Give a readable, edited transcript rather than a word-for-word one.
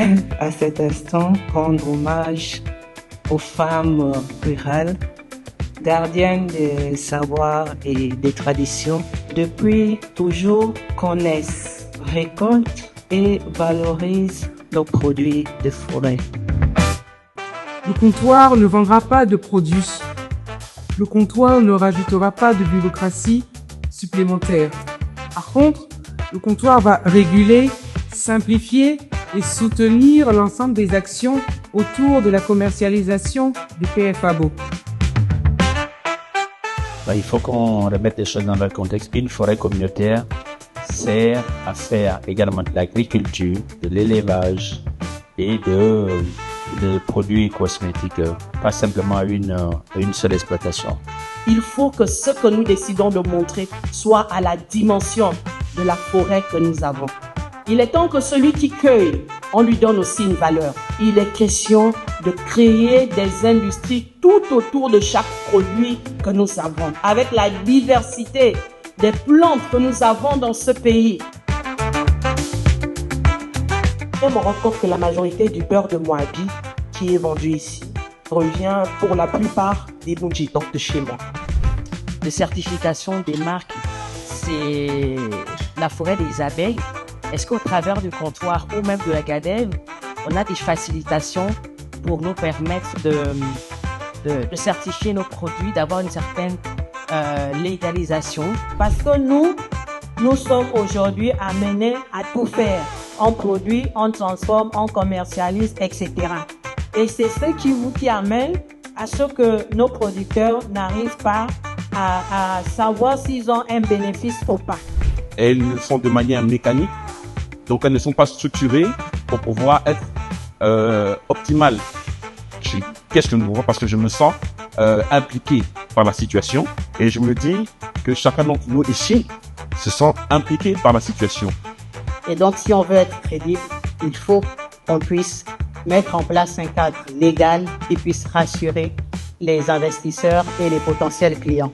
j'aimerais à cet instant rendre hommage aux femmes rurales, gardiennes des savoirs et des traditions, depuis toujours connaissent, récoltent et valorisent nos produits de forêt. Le comptoir ne vendra pas de produits. Le comptoir ne rajoutera pas de bureaucratie supplémentaire. Par contre, le comptoir va réguler, simplifier et soutenir l'ensemble des actions autour de la commercialisation du PFABO. Il faut qu'on remette les choses dans leur contexte. Une forêt communautaire sert à faire également de l'agriculture, de l'élevage et de produits cosmétiques, pas simplement une seule exploitation. Il faut que ce que nous décidons de montrer soit à la dimension de la forêt que nous avons. Il est temps que celui qui cueille, on lui donne aussi une valeur. Il est question de créer des industries tout autour de chaque produit que nous avons, avec la diversité des plantes que nous avons dans ce pays. On me rend compte que la majorité du beurre de Moabi qui est vendu ici revient pour la plupart des Bunji, donc de chez moi. De certification des marques, c'est la forêt des abeilles. Est-ce qu'au travers du comptoir ou même de la GADEV, on a des facilitations pour nous permettre de certifier nos produits, d'avoir une certaine légalisation? Parce que nous sommes aujourd'hui amenés à tout faire. On produit, on transforme, on commercialise, etc. Et c'est ce qui amène à ce que nos producteurs n'arrivent pas à savoir s'ils ont un bénéfice ou pas. Elles le font de manière mécanique, donc elles ne sont pas structurées pour pouvoir être optimales. Je questionne parce que je me sens impliqué par la situation et je me dis que chacun d'entre nous ici se sent impliqué par la situation. Et donc, si on veut être crédible, il faut qu'on puisse mettre en place un cadre légal qui puisse rassurer les investisseurs et les potentiels clients.